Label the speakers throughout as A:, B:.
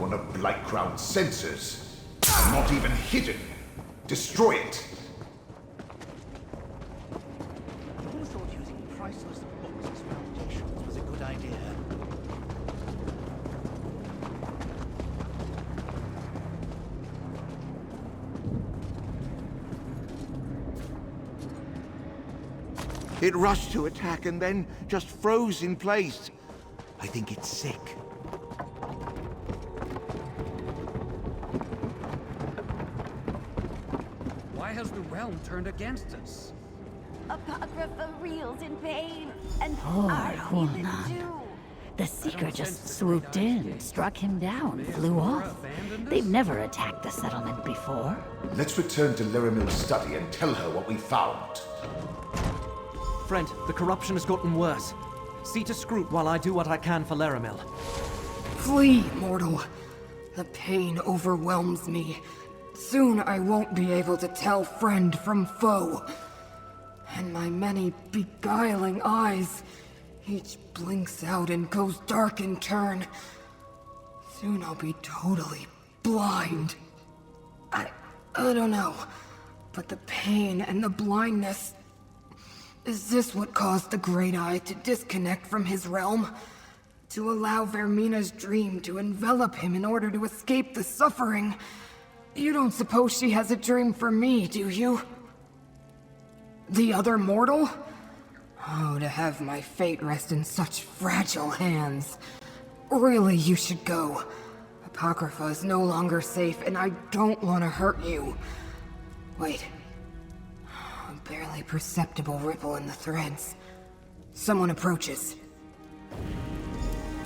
A: one of Blightcrown's sensors. And not even hidden. Destroy it.
B: Who thought using priceless books as foundations was a good idea?
C: It rushed to attack and then just froze in place. I think it's sick.
D: Why has the realm turned against us?
E: Apocrypha reels in pain, and
F: Poor
E: I feel it
F: Hunan.
E: too.
F: The Seeker just swooped in, struck him down, flew off. They've never attacked the settlement before.
A: Let's return to Laramil's study and tell her what we found.
G: Friend, the corruption has gotten worse. See to Scroot while I do what I can for Laramil.
H: Flee, mortal. The pain overwhelms me. Soon I won't be able to tell friend from foe. And my many beguiling eyes, each blinks out and goes dark in turn. Soon I'll be totally blind. I don't know, but the pain and the blindness... Is this what caused the Great Eye to disconnect from his realm? To allow Vermina's dream to envelop him in order to escape the suffering? You don't suppose she has a dream for me, do you? The other mortal? Oh, to have my fate rest in such fragile hands. Really, you should go. Apocrypha is no longer safe, and I don't want to hurt you. Wait. A barely perceptible ripple in the threads. Someone approaches.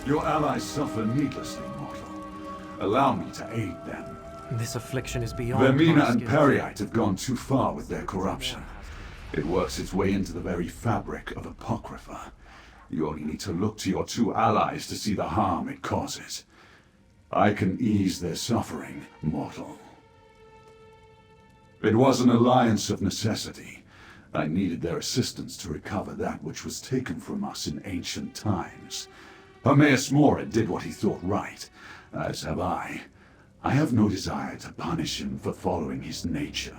I: Your allies suffer needlessly, mortal. Allow me to aid them.
G: This affliction is beyond
I: Vermina
G: my
I: and
G: skill.
I: Periite have gone too far with their corruption. It works its way into the very fabric of Apocrypha. You only need to look to your two allies to see the harm it causes. I can ease their suffering, mortal. It was an alliance of necessity. I needed their assistance to recover that which was taken from us in ancient times. Hermaeus Mora did what he thought right, as have I. I have no desire to punish him for following his nature.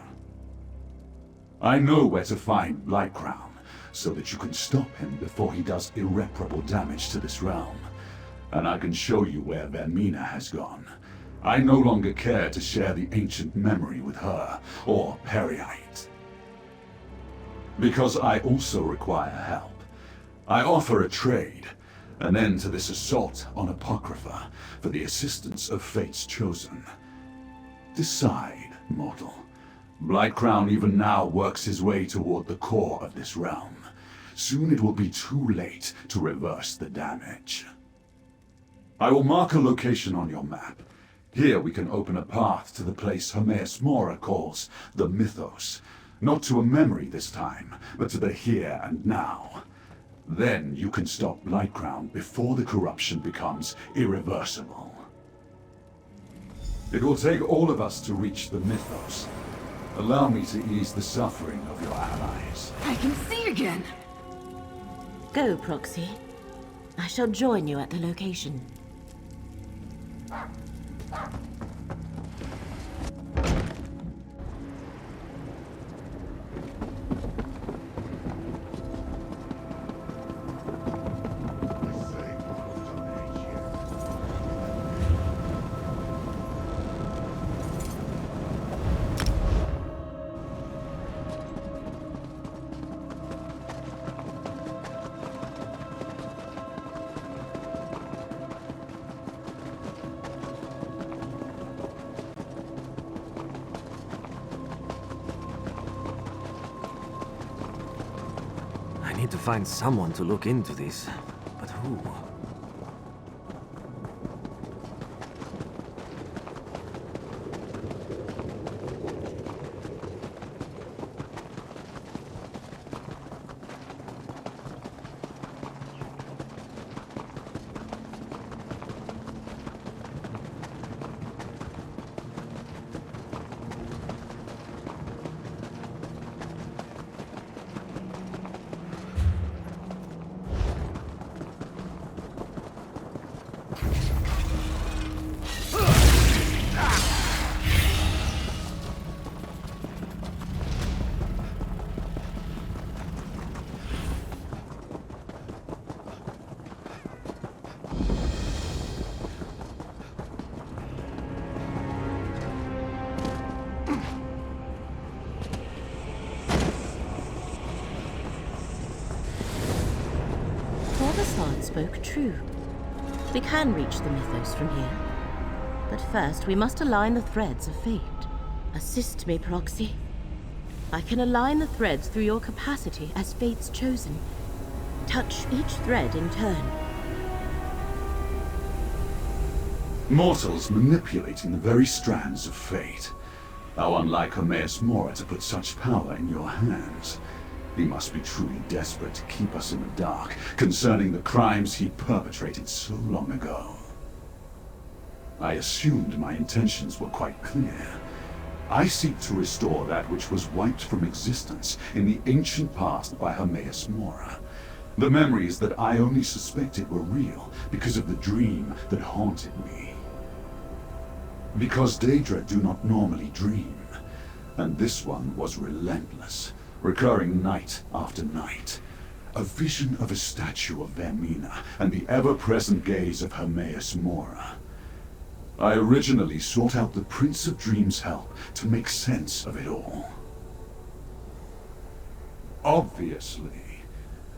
I: I know where to find Blightcrown, so that you can stop him before he does irreparable damage to this realm. And I can show you where Vermina has gone. I no longer care to share the ancient memory with her, or Periite. Because I also require help. I offer a trade, an end to this assault on Apocrypha, for the assistance of Fate's Chosen. Decide, mortal. Blightcrown even now works his way toward the core of this realm. Soon it will be too late to reverse the damage. I will mark a location on your map. Here we can open a path to the place Hermaeus Mora calls the Mythos. Not to a memory this time, but to the here and now. Then you can stop Blightcrown before the corruption becomes irreversible. It will take all of us to reach the Mythos. Allow me to ease the suffering of your allies.
H: I can see again!
F: Go, Proxy. I shall join you at the location.
G: I need to find someone to look into this. But who?
J: spoke true. We can reach the mythos from here. But first, we must align the threads of fate. Assist me, Proxy. I can align the threads through your capacity as fate's chosen. Touch each thread in turn.
I: Mortals manipulating the very strands of fate. How unlike Hermaeus Mora to put such power in your hands. He must be truly desperate to keep us in the dark concerning the crimes he perpetrated so long ago. I assumed my intentions were quite clear. I seek to restore that which was wiped from existence in the ancient past by Hermaeus Mora. The memories that I only suspected were real because of the dream that haunted me. Because Daedra do not normally dream, and this one was relentless, recurring night after night. A vision of a statue of Vermina and the ever-present gaze of Hermaeus Mora. I originally sought out the Prince of Dreams' help to make sense of it all. Obviously.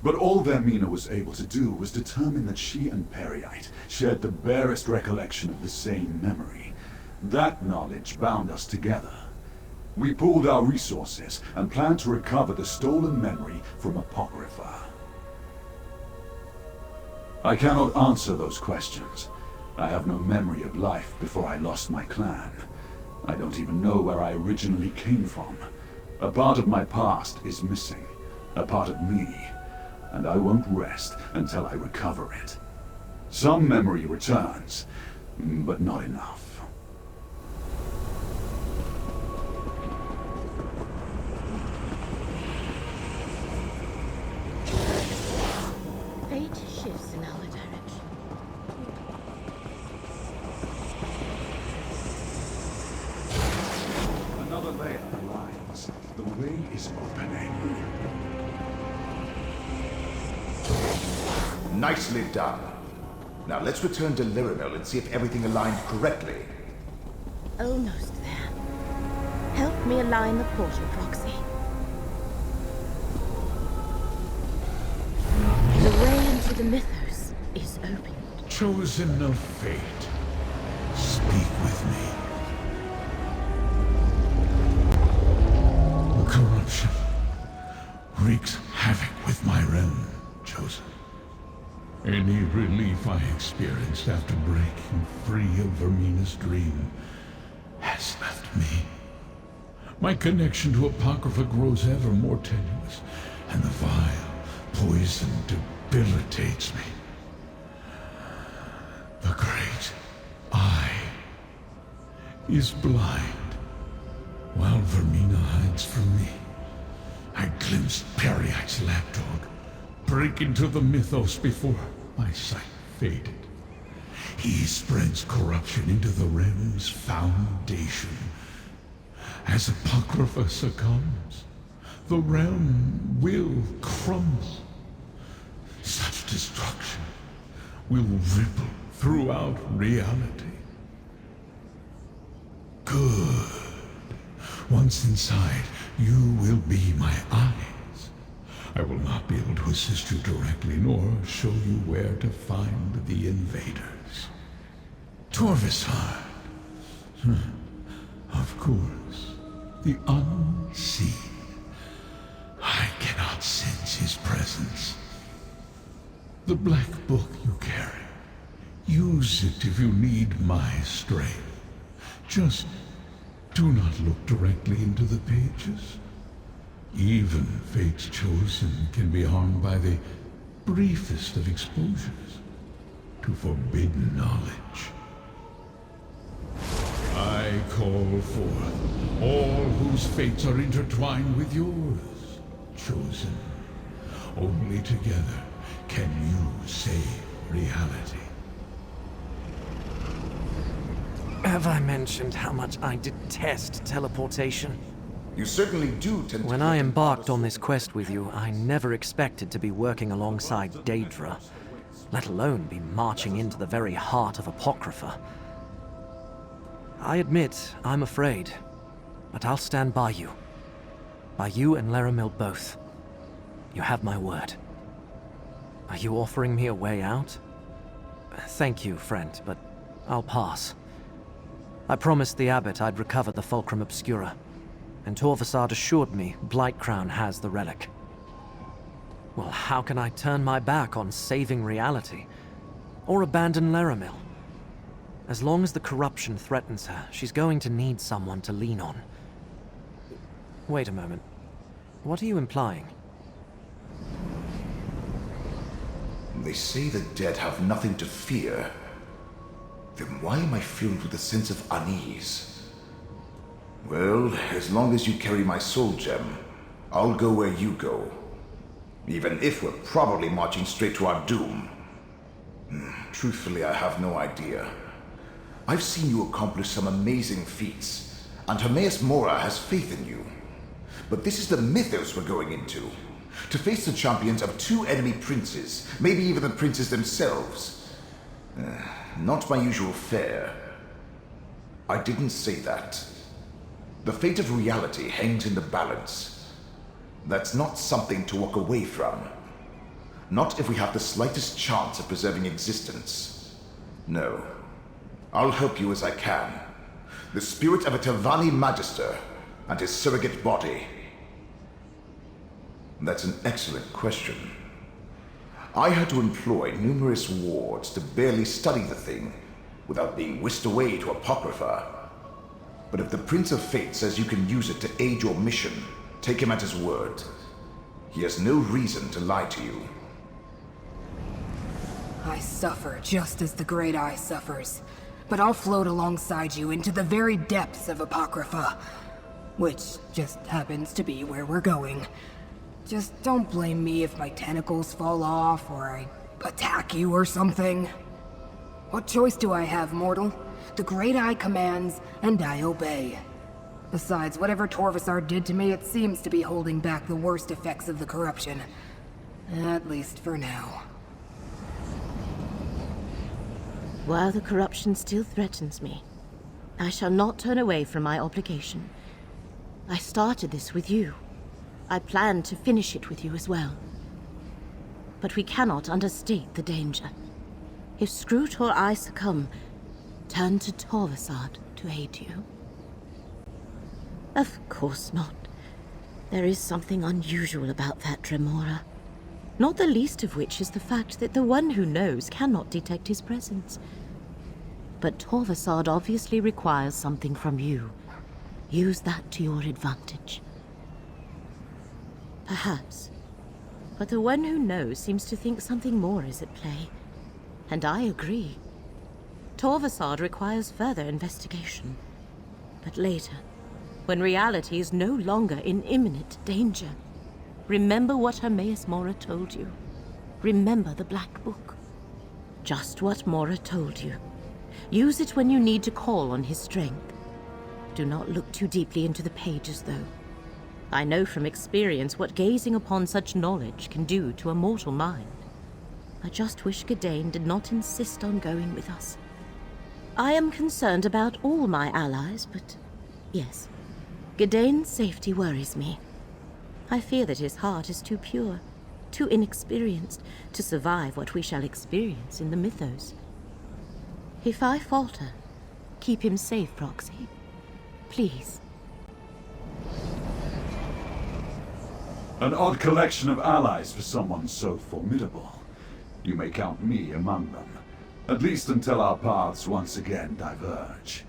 I: But all Vermina was able to do was determine that she and Periite shared the barest recollection of the same memory. That knowledge bound us together. We pooled our resources and planned to recover the stolen memory from Apocrypha. I cannot answer those questions. I have no memory of life before I lost my clan. I don't even know where I originally came from. A part of my past is missing. A part of me. And I won't rest until I recover it. Some memory returns, but not enough.
J: Fate shifts in our direction.
I: Another layer aligns. The way is opening.
A: Nicely done. Now let's return to Lyramel and see if everything aligned correctly.
J: Almost there. Help me align the portal, Proxy. The way into the mythos is opened.
K: Chosen of fate, speak with me. The corruption wreaks havoc with my realm, Chosen. Any relief I experienced after breaking free of Vermina's dream has left me. My connection to Apocrypha grows ever more tenuous, and the vile poison debilitates me. The great I is blind, while Vermina hides from me. I glimpsed Periite's lapdog break into the mythos before my sight faded. He spreads corruption into the realm's foundation. As Apocrypha succumbs, the realm will crumble. Such destruction will ripple throughout reality. Good. Once inside, you will be my eyes. I will not be able to assist you directly, nor show you where to find the invaders. Torvishard. Of course. The unseen. I cannot sense his presence. The black book you carry. Use it if you need my strength. Just do not look directly into the pages. Even fate's chosen can be harmed by the briefest of exposures to forbidden knowledge. I call forth all whose fates are intertwined with yours, Chosen. Only together can you save reality.
G: Have I mentioned how much I detest teleportation?
A: You certainly do tend to...
G: When I embarked on this quest with you, I never expected to be working alongside Daedra, let alone be marching into the very heart of Apocrypha. I admit, I'm afraid, but I'll stand by you. By you and Lyramel both. You have my word. Are you offering me a way out? Thank you, friend, but I'll pass. I promised the abbot I'd recover the Fulcrum Obscura, and Torvasad assured me Blightcrown has the relic. Well, how can I turn my back on saving reality? Or abandon Laramil? As long as the corruption threatens her, she's going to need someone to lean on. Wait a moment. What are you implying?
A: They say the dead have nothing to fear. Then why am I filled with a sense of unease? Well, as long as you carry my soul gem, I'll go where you go. Even if we're probably marching straight to our doom. Truthfully, I have no idea. I've seen you accomplish some amazing feats, and Hermaeus Mora has faith in you. But this is the mythos we're going into. To face the champions of 2 enemy princes, maybe even the princes themselves. Not my usual fare. I didn't say that. The fate of reality hangs in the balance. That's not something to walk away from. Not if we have the slightest chance of preserving existence. No. I'll help you as I can. The spirit of a Tavani Magister and his surrogate body. That's an excellent question. I had to employ numerous wards to barely study the thing without being whisked away to Apocrypha. But if the Prince of Fate says you can use it to aid your mission, take him at his word. He has no reason to lie to you.
H: I suffer just as the Great Eye suffers. But I'll float alongside you into the very depths of Apocrypha. Which just happens to be where we're going. Just don't blame me if my tentacles fall off or I attack you or something. What choice do I have, mortal? The Great Eye commands, and I obey. Besides, whatever Torvasar did to me, it seems to be holding back the worst effects of the corruption. At least for now.
J: While the corruption still threatens me, I shall not turn away from my obligation. I started this with you. I plan to finish it with you as well. But we cannot understate the danger. If Scroot or I succumb, turn to Torvasad to aid you. Of course not. There is something unusual about that Dremora. Not the least of which is the fact that the one who knows cannot detect his presence. But Torvasad obviously requires something from you. Use that to your advantage. Perhaps. But the one who knows seems to think something more is at play. And I agree. Torvasad requires further investigation. But later, when reality is no longer in imminent danger, remember what Hermaeus Mora told you. Remember the Black Book. Just what Mora told you. Use it when you need to call on his strength. Do not look too deeply into the pages, though. I know from experience what gazing upon such knowledge can do to a mortal mind. I just wish Gadain did not insist on going with us. I am concerned about all my allies, but yes, Gadain's safety worries me. I fear that his heart is too pure, too inexperienced to survive what we shall experience in the mythos. If I falter, keep him safe, Proxy. Please.
I: An odd collection of allies for someone so formidable. You may count me among them, at least until our paths once again diverge.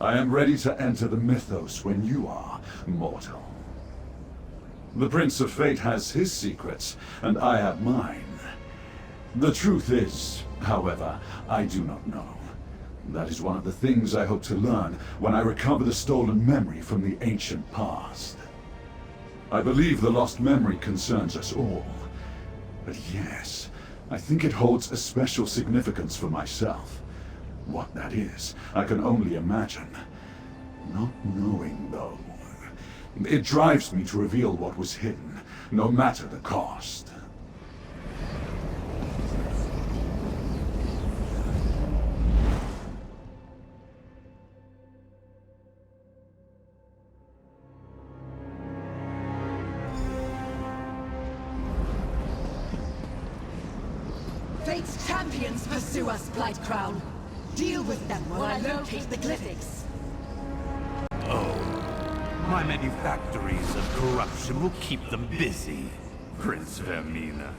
I: I am ready to enter the mythos when you are, mortal. The Prince of Fate has his secrets, and I have mine. The truth is, however, I do not know. That is one of the things I hope to learn when I recover the stolen memory from the ancient past. I believe the lost memory concerns us all. But yes, I think it holds a special significance for myself. What that is, I can only imagine. Not knowing, though. It drives me to reveal what was hidden, no matter the cost.
L: pursue us, Blight Crown. Deal with them while I locate the glyphics.
M: Oh, my manufactories of corruption will keep them busy, Prince Vermina.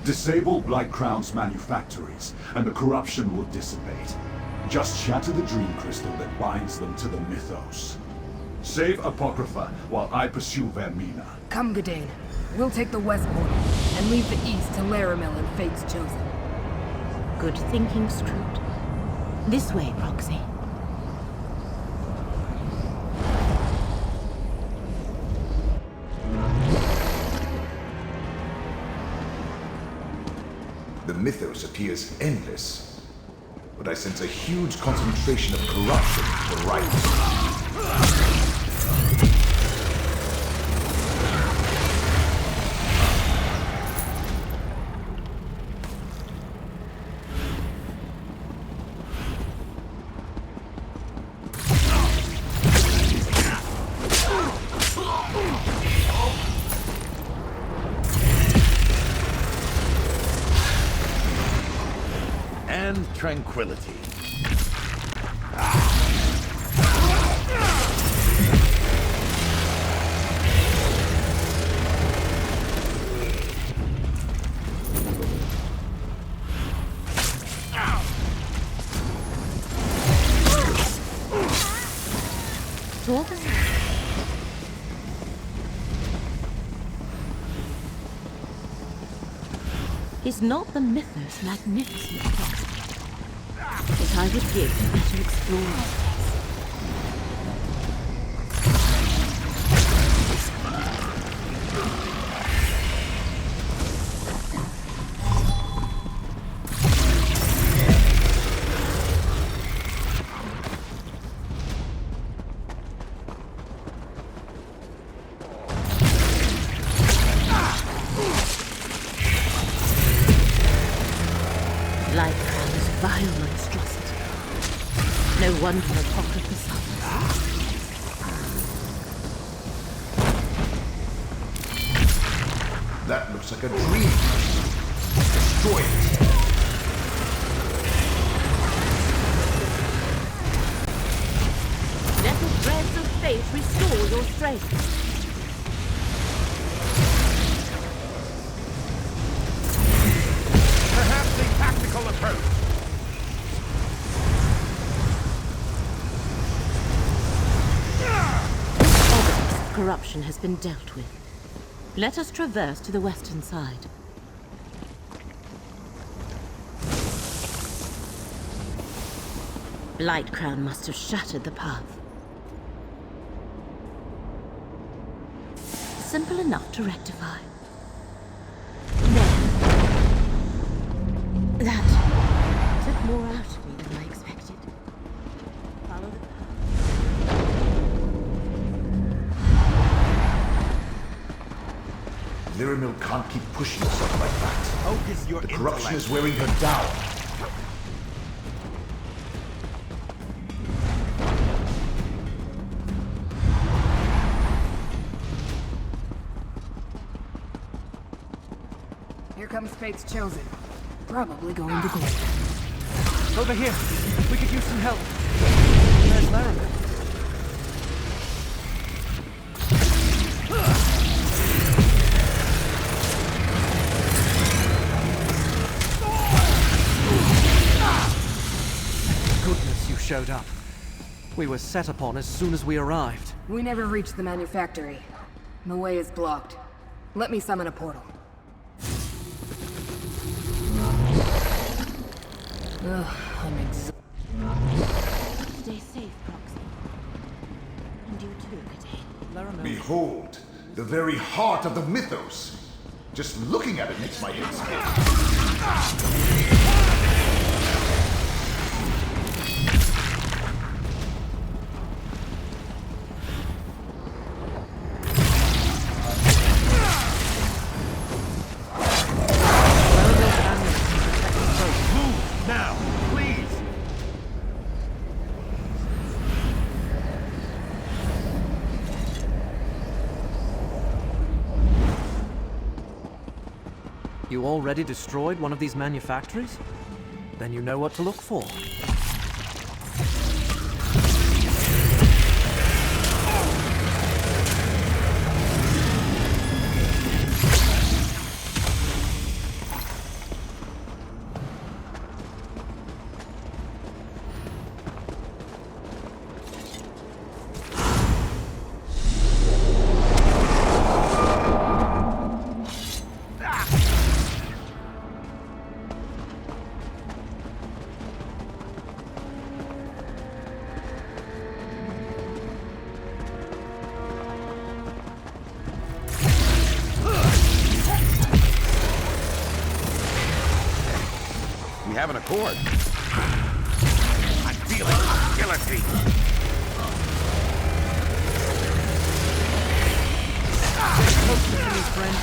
I: Disable Blight Crown's manufactories, and the corruption will dissipate. Just shatter the dream crystal that binds them to the mythos. Save Apocrypha while I pursue Vermina.
H: Come, Gadain. We'll take the west portal, and leave the east to Laramil and Fate's Chosen.
J: Good thinking, Scrooge. This way, Proxy.
A: The mythos appears endless, but I sense a huge concentration of corruption to the right.
M: Tranquility.
J: Is not the mythos magnificent, Proxy? That I would give to better explore this place. Like Crown's vile monstrosity. No wonder Apocrypha suffers.
A: That looks like a dream. Destroy it.
J: Let the threads of fate restore your strength.
M: Perhaps a tactical approach.
J: Obelisk's corruption has been dealt with. Let us traverse to the western side. Blight Crown must have shattered the path. Simple enough to rectify. That took more out of me than I expected. Follow the path.
A: Laramil can't keep pushing herself like that.
M: Focus your
A: The corruption
M: intellect.
A: is wearing her down.
H: Here comes Fate's Chosen. Probably going to glory.
D: Over here. We could use some help. Where's Laramil? Goodness, you showed up. We were set upon as soon as we arrived.
H: We never reached the manufactory. The way is blocked. Let me summon a portal. Ugh, I'm exhausted.
J: Stay safe, Proxy. And you too, Gadain.
A: Behold, the very heart of the mythos. Just looking at it makes my head spin.
M: Now, please!
G: You already destroyed one of these manufactories? Then you know what to look for.
C: We have an accord.
M: I'm feeling hostility.
G: Get closer to me, friend.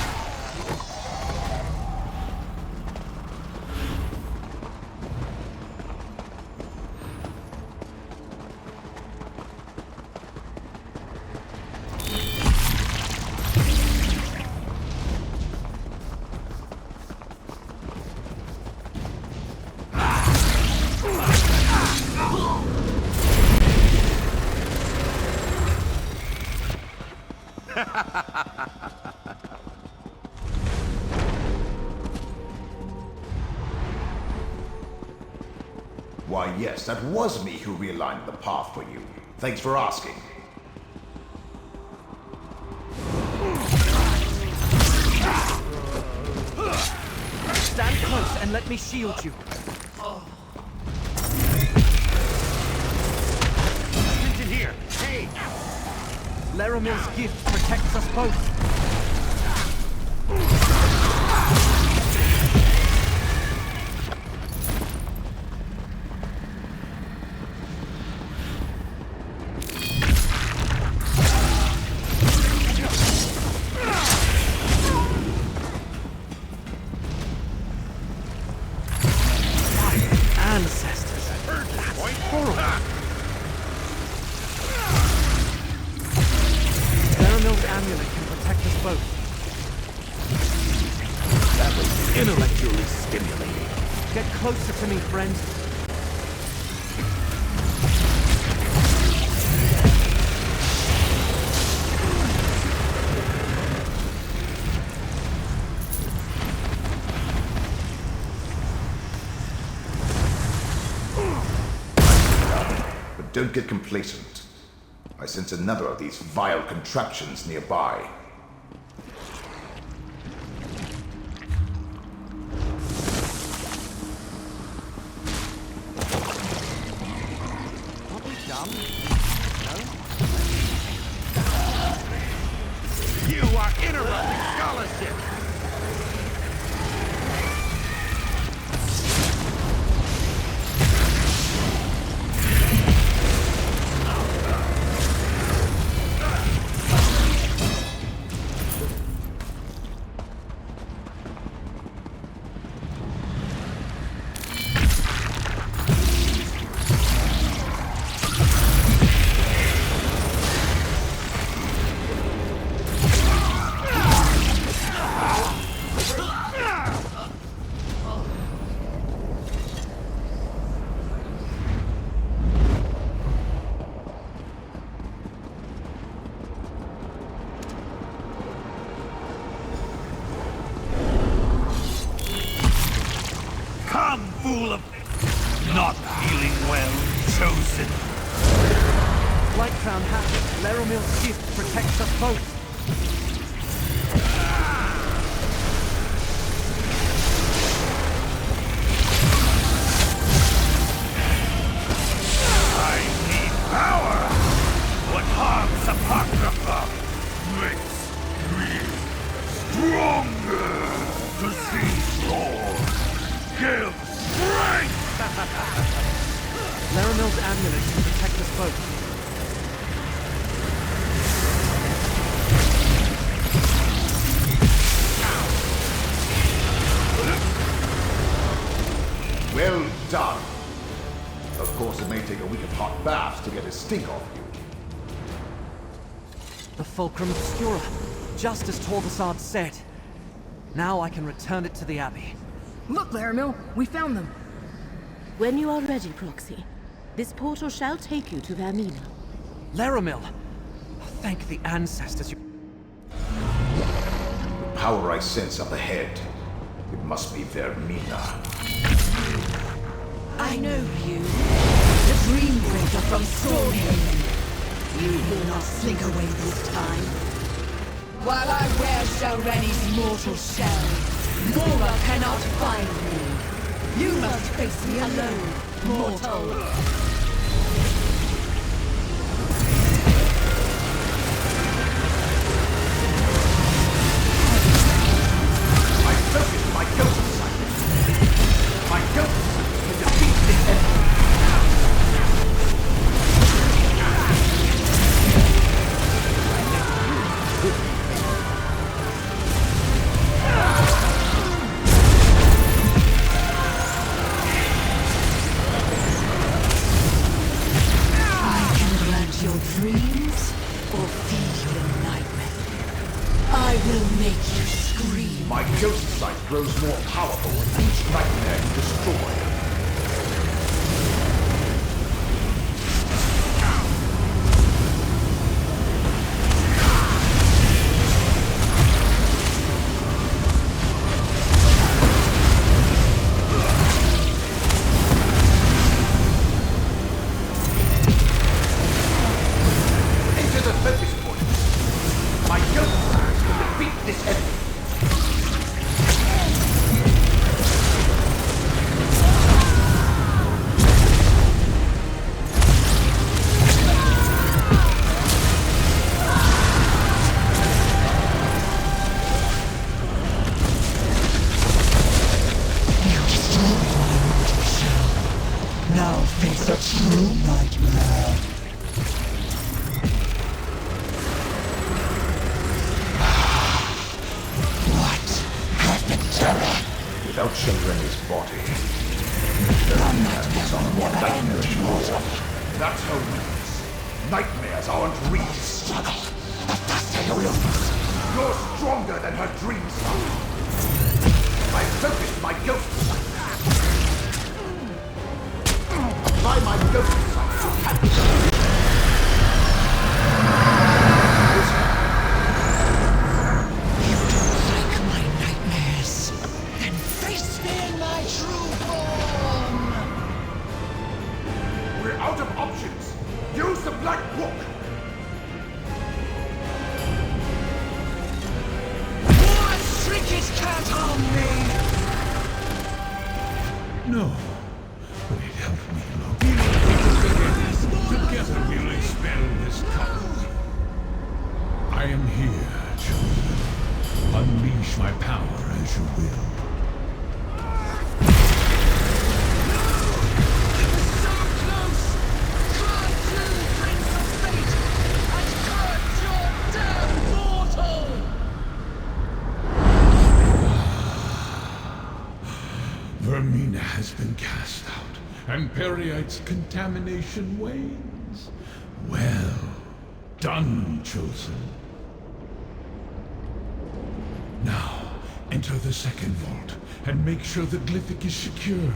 A: Why, yes, that was me who realigned the path for you. Thanks for asking.
G: Stand close and let me shield you.
M: Attention here. Hey!
G: Laramil's gift protects us both.
M: Intellectually stimulating.
G: Get closer to me, friend.
A: But don't get complacent. I sense another of these vile contraptions nearby.
M: You are interrupting scholarship! Fool of... not feeling well, chosen.
G: Light Crown happy. Laramil's gift protects us both.
M: I need power! What harms Apocrypha makes me stronger! To see Lord give strength!
G: Laramil's amulet can protect us both.
A: Well done. Of course, it may take a week of hot baths to get his stink off you.
G: The Fulcrum Obscura, just as Torvasad said. Now I can return it to the Abbey.
H: Look, Laramil, we found them.
J: When you are ready, Proxy, this portal shall take you to Vermina.
G: Laramil! Thank the ancestors.
A: The power I sense up ahead. It must be Vermina.
L: I know you. The Dreambreaker from Stormhaven. You will not slink away this time. While I wear Shareni's mortal shell, Mora cannot find me. You must face me alone, mortal.
A: My ghost sight. My ghost sight can defeat this enemy.
L: I can grant your dreams or feed your nightmare. I will make you scream.
A: My ghost sight grows more powerful with each nightmare you destroy. Into the focus point. My ghost sight will defeat this enemy.
L: Now face a true nightmare. What happened, Terra?
A: Without Shareni's body, Vermina is on one nightmarish more. That's how it is. Nightmares aren't real.
L: Struggle. The faster you lose.
A: You're stronger than her dreams are. I focused my ghost sight. Apply my ghost sight to capture.
L: You don't like my nightmares. Then face me in my true form.
A: We're out of options. Use the Black Book.
L: More trinkets can't harm me.
K: No, but it helped me locate. Together we'll expel this cult. I am here, children. Unleash my power as you will.
L: So close! Come to, Prince of Fate, and curse your damn mortal!
K: Vermina has been cast out, and Periite's contamination wanes. Well done, Chosen. Now, enter the second vault, and make sure the glyphic is secure.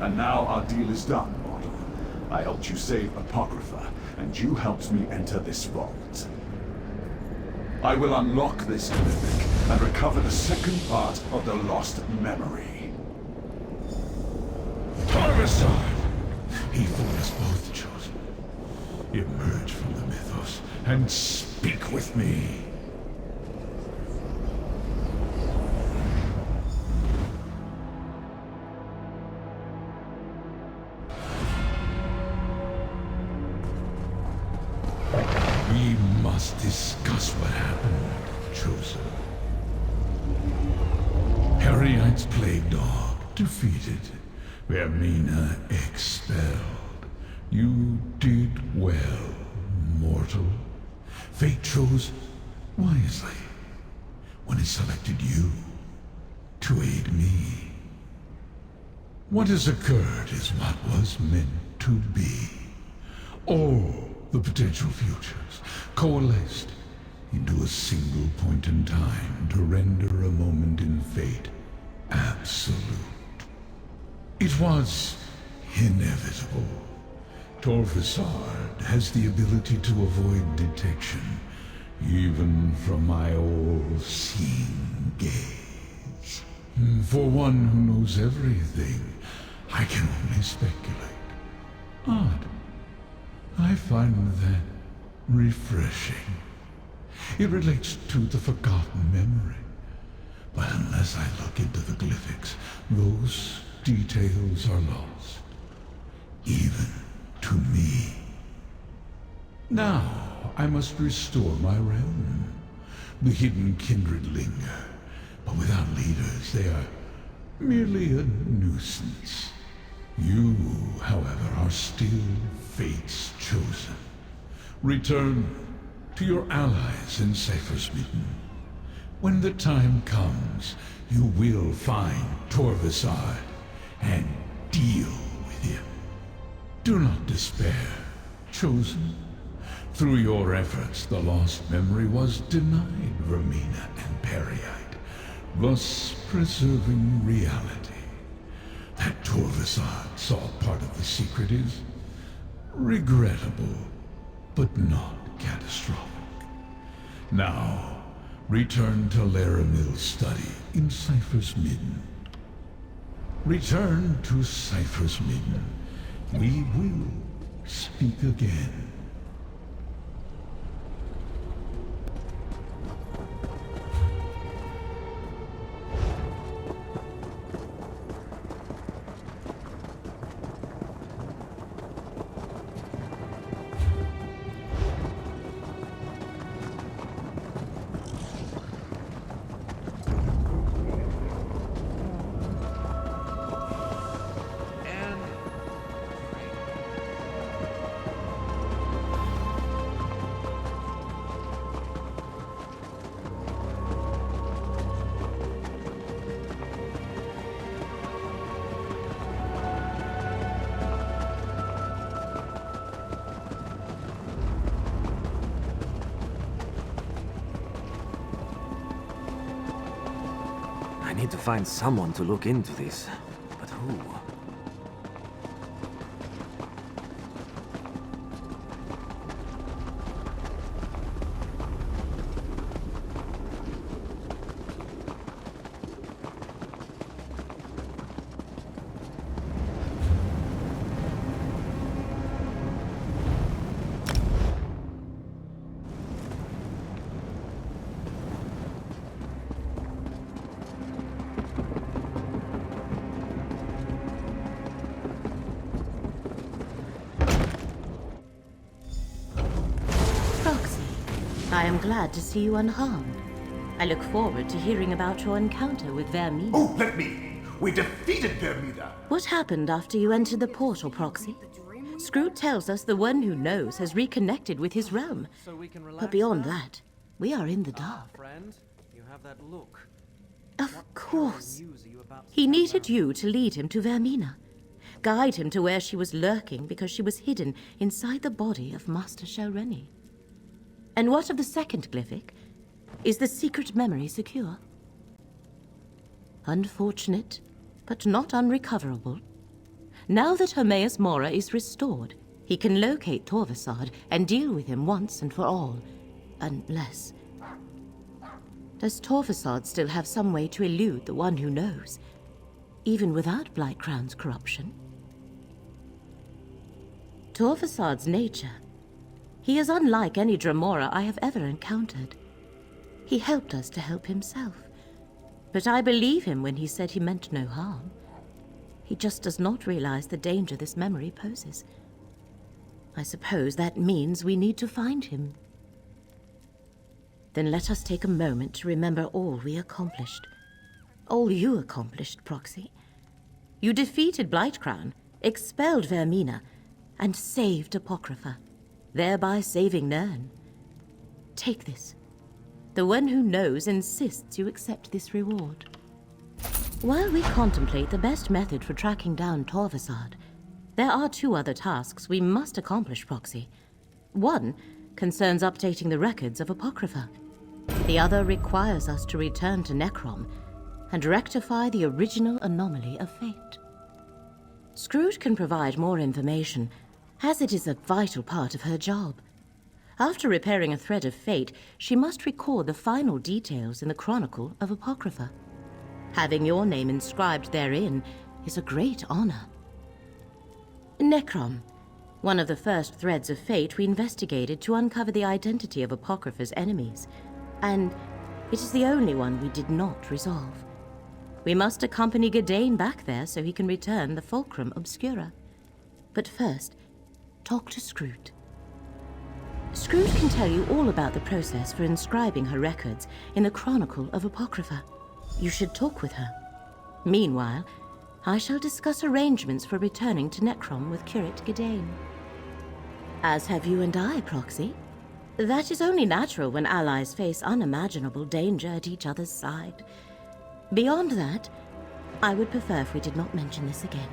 I: And now our deal is done, mortal. I helped you save Apocrypha, and you helped me enter this vault. I will unlock this glyphic and recover the second part of the lost memory.
K: Harvestard! He fooled us both, Chosen. Emerge from the mythos and speak with me. We must discuss what happened, Chosen. Periite's plague dog defeated. Vermina expelled. You did well, mortal. Fate chose wisely when it selected you to aid me. What has occurred is what was meant to be. All the potential futures, coalesced into a single point in time to render a moment in fate absolute. It was inevitable. Torvesard has the ability to avoid detection, even from my all-seeing gaze. For one who knows everything, I can only speculate. Odd. I find that refreshing. It relates to the forgotten memory. But unless I look into the glyphics, those details are lost. Even to me. Now, I must restore my realm. The hidden kindred linger, but without leaders, they are merely a nuisance. You, however, are still fate's chosen. Return to your allies in Cypher's Midden. When the time comes, you will find Torvesard and deal with him. Do not despair, chosen. Through your efforts, the lost memory was denied Vermina and Periite, thus preserving reality. That Torvesard saw part of the secret is regrettable, but not catastrophic. Now, return to Laramil's study in Cypher's Midden. Return to Cypher's Midden. We will speak again.
G: I need to find someone to look into this, but who?
J: I am glad to see you unharmed. I look forward to hearing about your encounter with Vermina.
A: Oh, let me! We defeated Vermina!
J: What happened after you entered the portal, Proxy? Scroot tells us the one who knows has reconnected with his realm. But beyond that, we are in the dark.
G: Friend, you have that look.
J: Of course. He needed you to lead him to Vermina. Guide him to where she was lurking because she was hidden inside the body of Master Shelreni. And what of the second glyphic? Is the secret memory secure? Unfortunate, but not unrecoverable. Now that Hermaeus Mora is restored, he can locate Torvesard and deal with him once and for all. Unless... Does Torvesard still have some way to elude the one who knows, even without Blightcrown's corruption? Torvesard's nature... He is unlike any Dremora I have ever encountered. He helped us to help himself. But I believe him when he said he meant no harm. He just does not realize the danger this memory poses. I suppose that means we need to find him. Then let us take a moment to remember all we accomplished. All you accomplished, Proxy. You defeated Blightcrown, expelled Vermina, and saved Apocrypha, thereby saving Nern. Take this. The one who knows insists you accept this reward. While we contemplate the best method for tracking down Torvesard, there are two other tasks we must accomplish, Proxy. One concerns updating the records of Apocrypha. The other requires us to return to NECROM and rectify the original anomaly of fate. Scrooge can provide more information, as it is a vital part of her job. After repairing a thread of fate, she must record the final details in the Chronicle of Apocrypha. Having your name inscribed therein is a great honor. NECROM, one of the first threads of fate we investigated to uncover the identity of Apocrypha's enemies, and it is the only one we did not resolve. We must accompany Gadain back there so he can return the Fulcrum Obscura. But first, talk to Scroot. Scroot can tell you all about the process for inscribing her records in the Chronicle of Apocrypha. You should talk with her. Meanwhile, I shall discuss arrangements for returning to NECROM with Curate Gadain. As have you and I, Proxy. That is only natural when allies face unimaginable danger at each other's side. Beyond that, I would prefer if we did not mention this again.